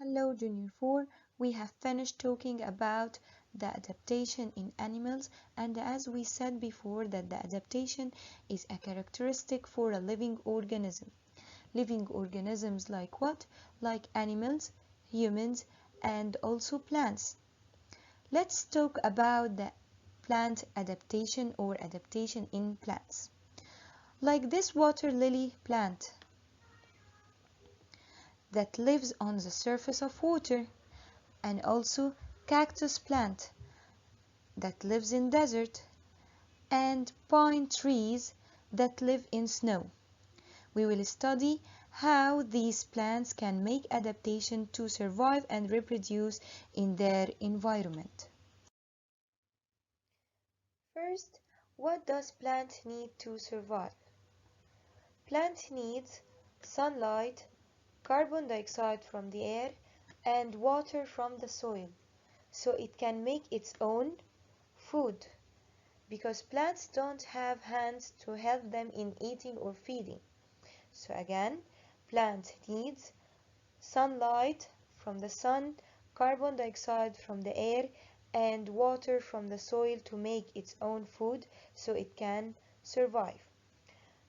Hello Junior 4, we have finished talking about the adaptation in animals, and as we said before that the adaptation is a characteristic for a living organism. Living organisms like what? Like animals, humans, and also plants. Let's talk about the plant adaptation or adaptation in plants. Like this water lily plant that lives on the surface of water, and also cactus plant that lives in desert, and pine trees that live in snow. We will study how these plants can make adaptation to survive and reproduce in their environment. First, what does plant need to survive? Plant needs sunlight, carbon dioxide from the air, and water from the soil, so it can make its own food, because plants don't have hands to help them in eating or feeding. So again, plant needs sunlight from the sun, carbon dioxide from the air, and water from the soil to make its own food so it can survive.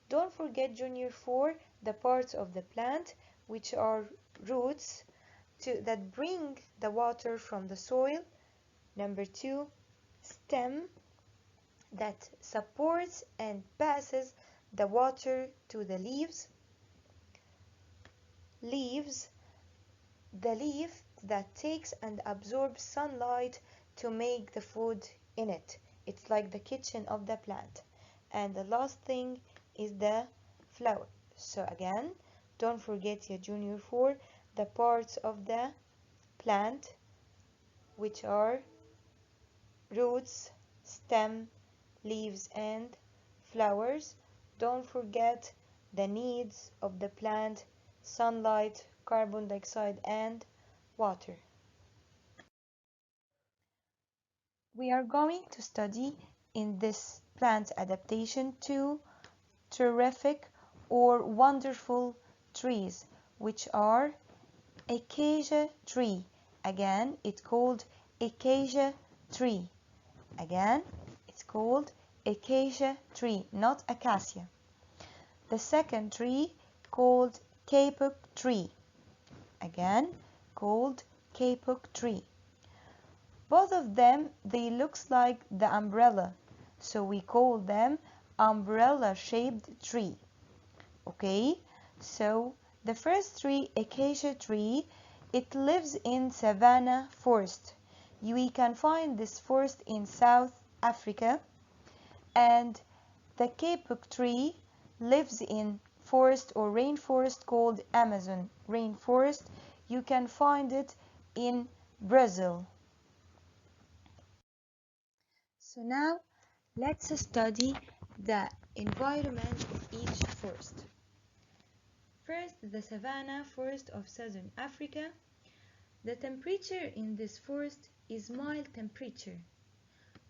Don't forget Junior 4, the parts of the plant which are roots that bring the water from the soil. Number 2, stem that supports and passes the water to the leaves. Leaves, the leaf that takes and absorbs sunlight to make the food in it. It's like the kitchen of the plant. And the last thing is the flower. So again, don't forget your Junior 4, the parts of the plant which are roots, stem, leaves, and flowers. Don't forget the needs of the plant: sunlight, carbon dioxide, and water. We are going to study in this plant adaptation two terrific or wonderful trees, which are Acacia Tree. Again, it's called Acacia Tree. Again, it's called Acacia Tree, not Acacia. The second tree called Kapuk Tree. Again, called Kapuk Tree. Both of them, they looks like the umbrella, so we call them umbrella-shaped tree. Okay, so the first tree, Acacia Tree, it lives in Savannah Forest. We can find this forest in South Africa. And the Kapuk Tree lives in forest or rainforest called Amazon rainforest. You can find it in Brazil. So now let's study the environment of each forest. First, the savanna forest of southern Africa. The temperature in this forest is mild temperature.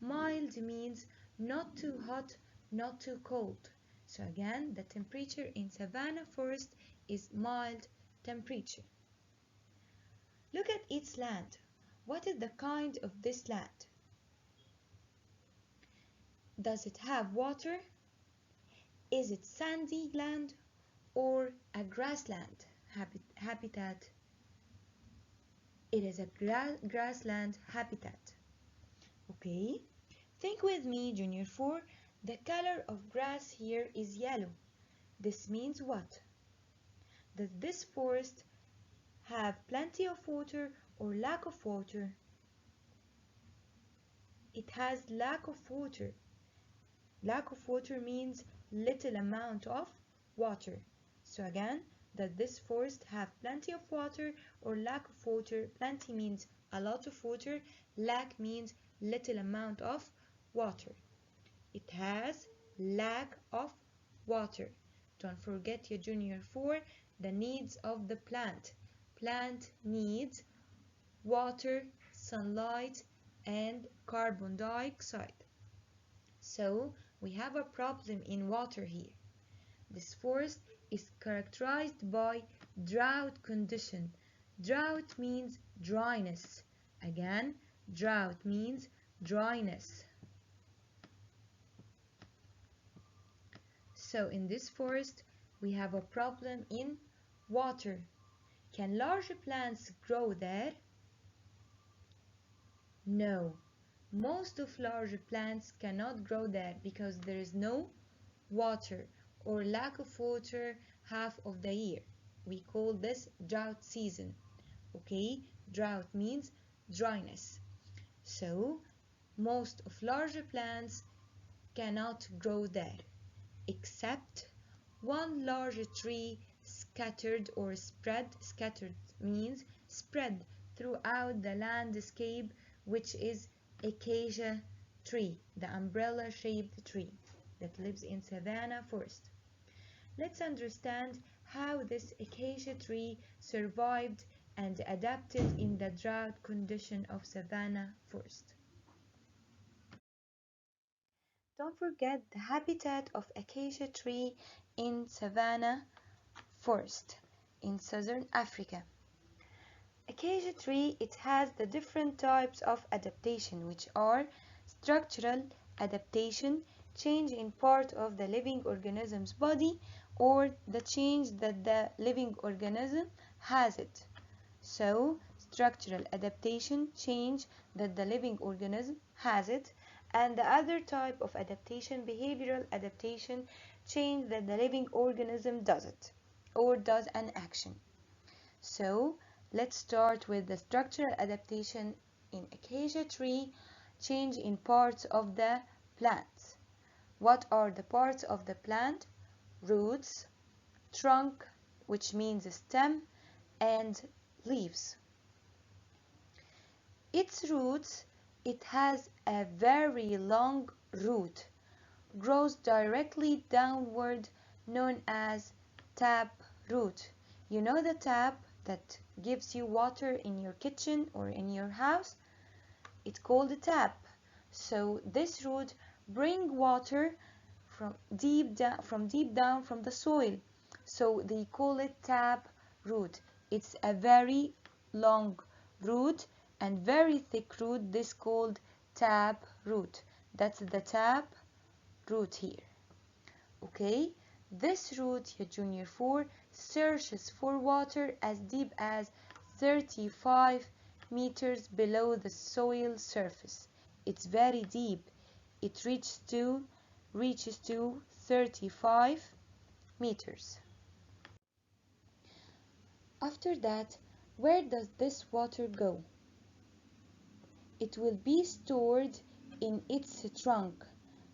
Mild means not too hot, not too cold. So again, the temperature in savanna forest is mild temperature. Look at its land. What is the kind of this land? Does it have water? Is it sandy land or a grassland habitat? It is a grassland habitat. Okay, think with me, Junior 4. The color of grass here is yellow. This means what? Does this forest have plenty of water or lack of water? It has lack of water. Lack of water means little amount of water. So again, does this forest have plenty of water or lack of water? Plenty means a lot of water. Lack means little amount of water. It has lack of water. Don't forget your Junior 4, the needs of the plant. Plant needs water, sunlight, and carbon dioxide. So we have a problem in water here. This forest is characterized by drought condition. Drought means dryness. Again, drought means dryness. So in this forest, we have a problem in water. Can large plants grow there? No. Most of large plants cannot grow there because there is no water or lack of water half of the year. We call this drought season. Okay, drought means dryness. So most of larger plants cannot grow there, except one large tree scattered or spread. Scattered means spread throughout the landscape, which is Acacia tree, the umbrella-shaped tree that lives in Savannah Forest. Let's understand how this acacia tree survived and adapted in the drought condition of Savannah Forest. Don't forget the habitat of acacia tree in Savannah Forest in southern Africa. Acacia tree, it has the different types of adaptation, which are structural adaptation, change in part of the living organism's body, or the change that the living organism has it. So, structural adaptation, change that the living organism has it, and the other type of adaptation, behavioral adaptation, change that the living organism does it, or does an action. So, let's start with the structural adaptation in acacia tree, change in parts of the plant. What are the parts of the plant? Roots, trunk, which means stem, and leaves. Its roots, it has a very long root, grows directly downward, known as tap root. You know the tap that gives you water in your kitchen or in your house? It's called a tap. So this root brings water from deep down from the soil. So they call it tap root. It's a very long root and very thick root. This called tap root. That's the tap root here. Okay, this root, Jr4, searches for water as deep as 35 meters below the soil surface. It's very deep. It reaches to 35 meters. After that, where does this water go? It will be stored in its trunk.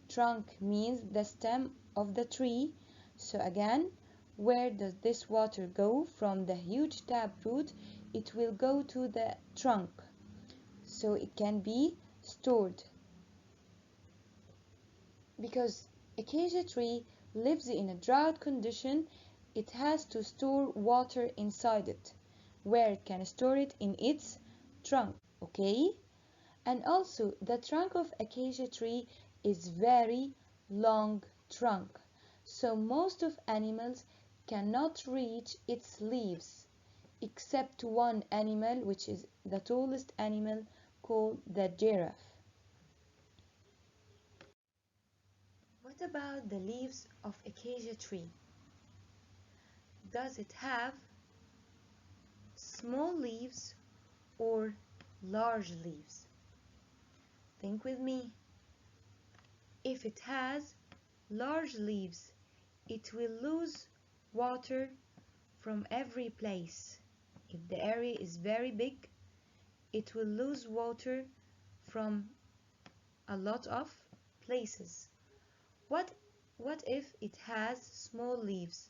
Trunk means the stem of the tree. So again, where does this water go? From the huge tap root, it will go to the trunk. So it can be stored. Because acacia tree lives in a drought condition, it has to store water inside it. Where it can store it? In its trunk. Okay? And also the trunk of acacia tree is very long trunk. So most of animals cannot reach its leaves except one animal, which is the tallest animal, called the giraffe. What about the leaves of acacia tree? Does it have small leaves or large leaves? Think with me. If it has large leaves, it will lose water from every place. If the area is very big, it will lose water from a lot of places. What if it has small leaves?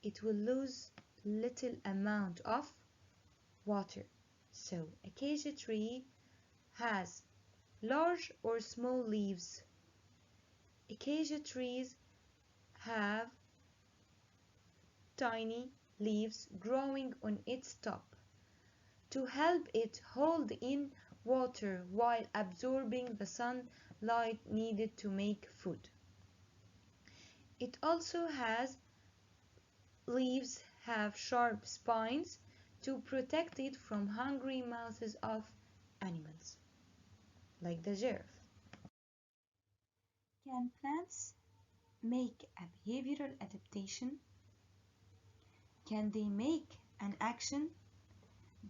It will lose little amount of water. So acacia tree has large or small leaves. Acacia trees have tiny leaves growing on its top to help it hold in water while absorbing the sunlight needed to make food. It also has leaves have sharp spines to protect it from hungry mouths of animals, like the giraffe. Can plants make a behavioral adaptation? Can they make an action?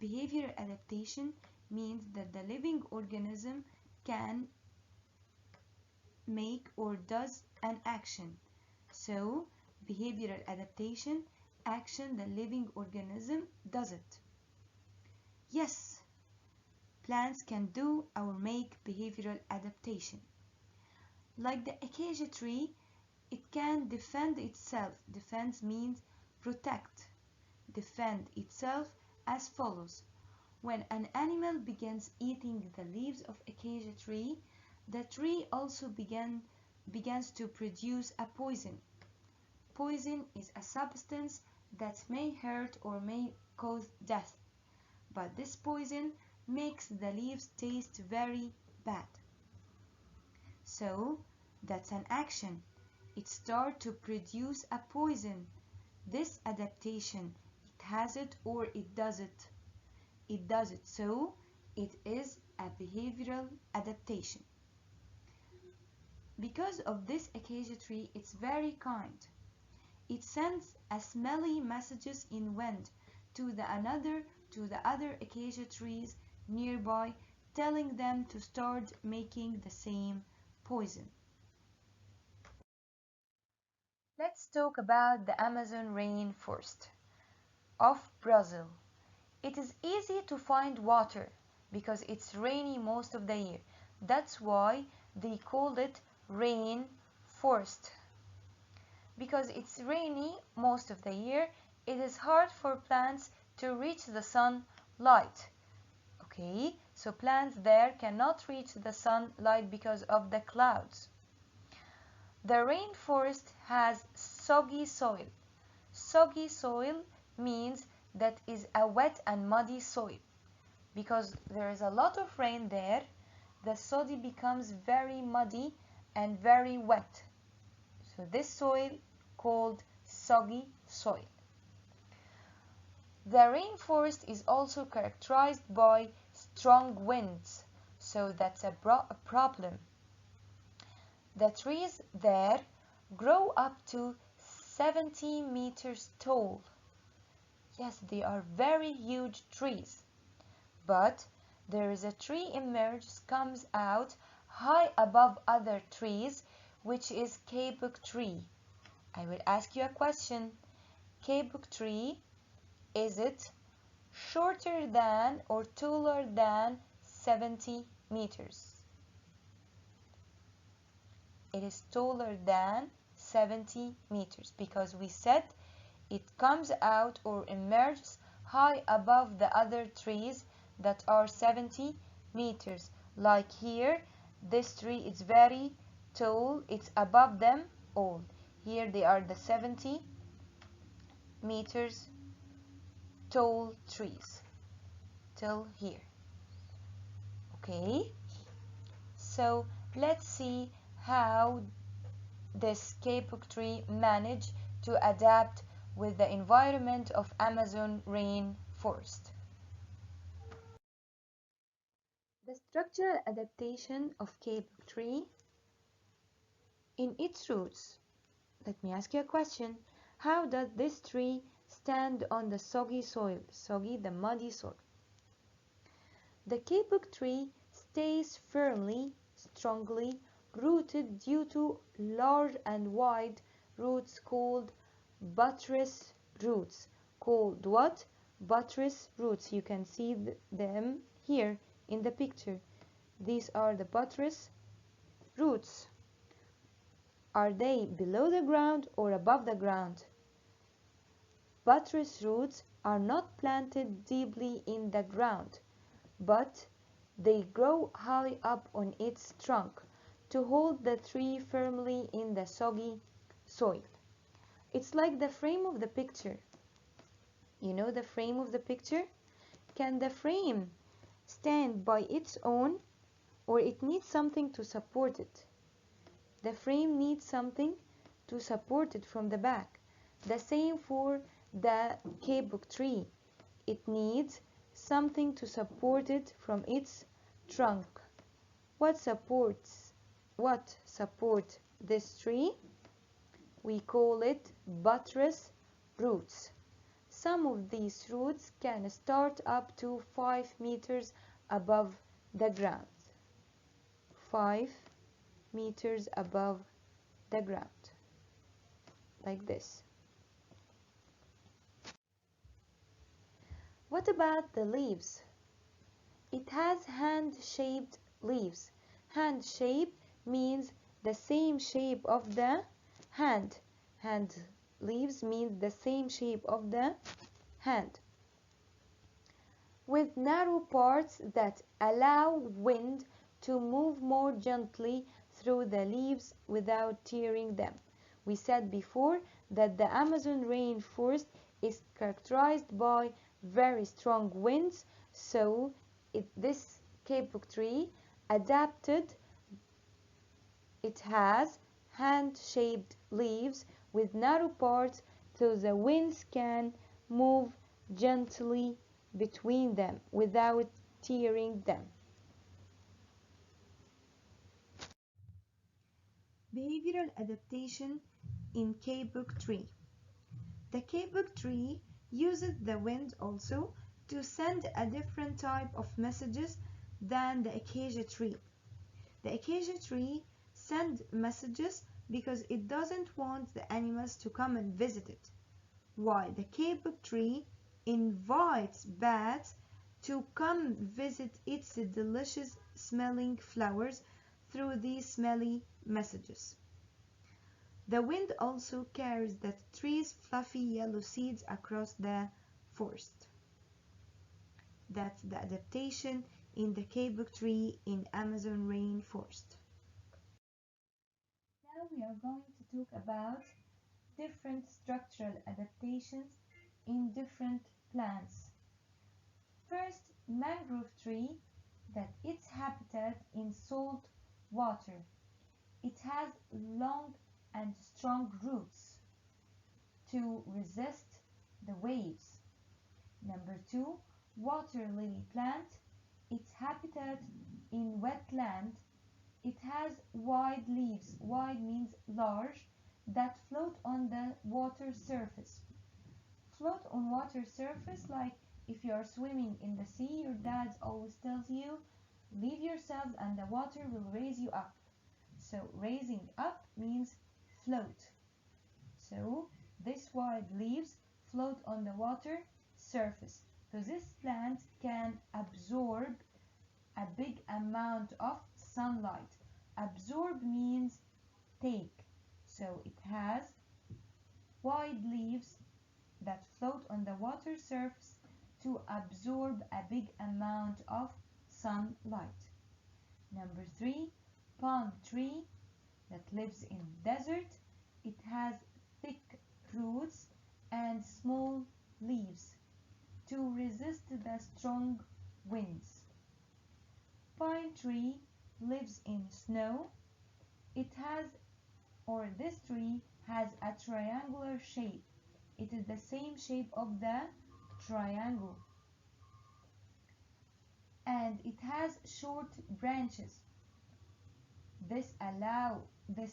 Behavioral adaptation means that the living organism can make or does an action. So, behavioral adaptation, action the living organism does it. Yes, plants can do or make behavioral adaptation. Like the acacia tree, it can defend itself. Defense means protect. Defend itself as follows. When an animal begins eating the leaves of acacia tree, the tree also begins to produce a poison. Poison is a substance that may hurt or may cause death, but this poison makes the leaves taste very bad. So that's an action. It starts to produce a poison. This adaptation, it has it or it does it. It does it, so it is a behavioral adaptation. Because of this acacia tree, it's very kind. It sends a smelly messages in wind to the other acacia trees nearby, telling them to start making the same poison. Let's talk about the Amazon rainforest of Brazil. It is easy to find water because it's rainy most of the year. That's why they called it rainforest. Because it's rainy most of the year, it is hard for plants to reach the sunlight. Okay, so plants there cannot reach the sunlight because of the clouds. The rainforest has soggy soil. Soggy soil means that is a wet and muddy soil. Because there is a lot of rain there, the soil becomes very muddy and very wet. So this soil called soggy soil. The rainforest is also characterized by strong winds, so that's a problem. The trees there grow up to 70 meters tall. Yes, they are very huge trees. But there is a tree comes out high above other trees, which is kapuk tree. I will ask you a question. Kapuk tree, is it shorter than or taller than 70 meters? It is taller than 70 meters because we said it comes out or emerges high above the other trees that are 70 meters. Like here, this tree is very tall, it's above them all. Here they are the 70 meters tall trees till here. Okay, so let's see how this kapuk tree managed to adapt with the environment of Amazon rainforest. The structural adaptation of kapuk tree in its roots. Let me ask you a question. How does this tree stand on the soggy soil? Soggy, the muddy soil. The kapuk tree stays firmly, strongly rooted due to large and wide roots called buttress roots. Called what? Buttress roots. You can see them here in the picture. These are the buttress roots. Are they below the ground or above the ground? Buttress roots are not planted deeply in the ground, but they grow high up on its trunk to hold the tree firmly in the soggy soil. It's like the frame of the picture. You know the frame of the picture? Can the frame stand by its own or it needs something to support it? The frame needs something to support it from the back. The same for the kapuk tree. it needs something to support it from its trunk. What supports this tree? We call it buttress roots. Some of these roots can start up to 5 meters above the ground. 5 meters above the ground, like this. What about the leaves? It has hand-shaped leaves. Hand shape means the same shape of the hand. Hand leaves means the same shape of the hand, with narrow parts that allow wind to move more gently through the leaves without tearing them. We said before that the Amazon rainforest is characterized by very strong winds, so this kapok tree adapted. It has hand-shaped leaves with narrow parts so the winds can move gently between them without tearing them. Behavioral adaptation in kapok tree. The kapok tree uses the wind also to send a different type of messages than the acacia tree. The acacia tree sends messages because it doesn't want the animals to come and visit it, while the kapok tree invites bats to come visit its delicious smelling flowers through these smelly messages. The wind also carries the tree's fluffy yellow seeds across the forest. That's the adaptation in the kapok tree in Amazon rainforest. Now we are going to talk about different structural adaptations in different plants. First, mangrove tree, that its habitat in salt water. It has long and strong roots to resist the waves. Number 2, water lily plant, its habitat in wetland. It has wide leaves, wide means large, that float on the water surface. Float on water surface, like if you are swimming in the sea, your dad always tells you, leave yourselves and the water will raise you up. So raising up means float. So this wide leaves float on the water surface. So this plant can absorb a big amount of sunlight. Absorb means take. So it has wide leaves that float on the water surface to absorb a big amount of sunlight. Number 3, palm tree that lives in desert. It has thick roots and small leaves to resist the strong winds. Pine tree lives in snow. This tree has a triangular shape. It is the same shape of the triangle. And it has short branches. This allows the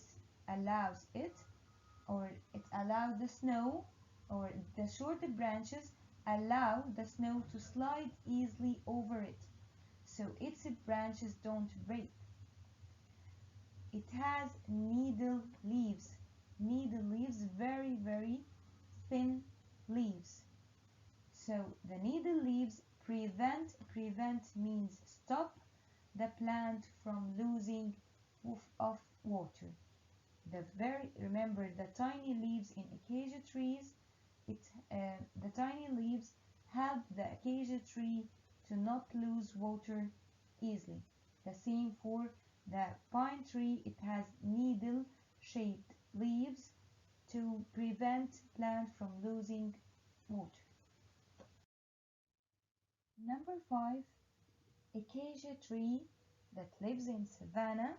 snow, or the short branches allow the snow to slide easily over it, so its branches don't break. It has needle leaves. Needle leaves, very, very thin leaves. So the needle leaves prevent means stop the plant from losing of water. Remember the tiny leaves in acacia trees. The tiny leaves help the acacia tree to not lose water easily. The same for the pine tree. It has needle-shaped leaves to prevent plant from losing water. Number 5, acacia tree that lives in savanna.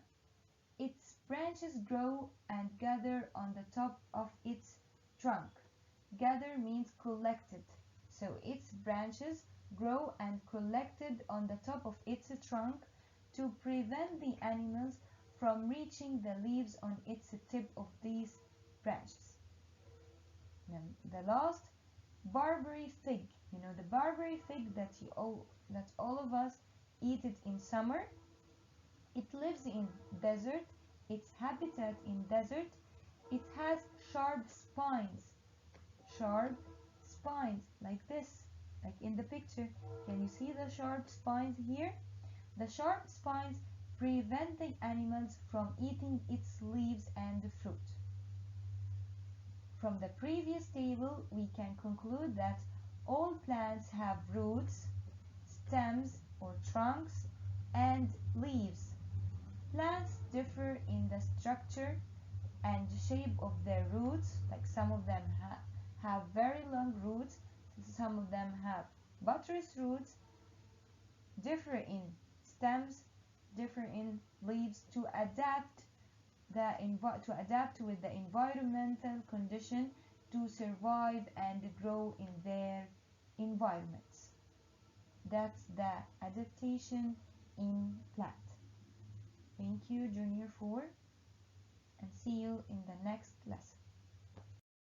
Its branches grow and gather on the top of its trunk. Gather means collected. so its branches grow and collected on the top of its trunk to prevent the animals from reaching the leaves on its tip of these branches. Now, the last, Barbary fig. You know the Barbary fig that all of us eat it in summer. It lives in desert. Its habitat in desert. It has sharp spines like this, like in the picture. Can you see the sharp spines here? The sharp spines prevent the animals from eating its leaves and fruit. From the previous table, we can conclude that all plants have roots, stems or trunks, and leaves. Plants differ in the structure and shape of their roots, like some of them have very long roots, some of them have buttress roots, differ in stems, differ in leaves to adapt with the environmental condition to survive and grow in their environments. That's the adaptation in plant. Thank you, Junior 4, and see you in the next lesson.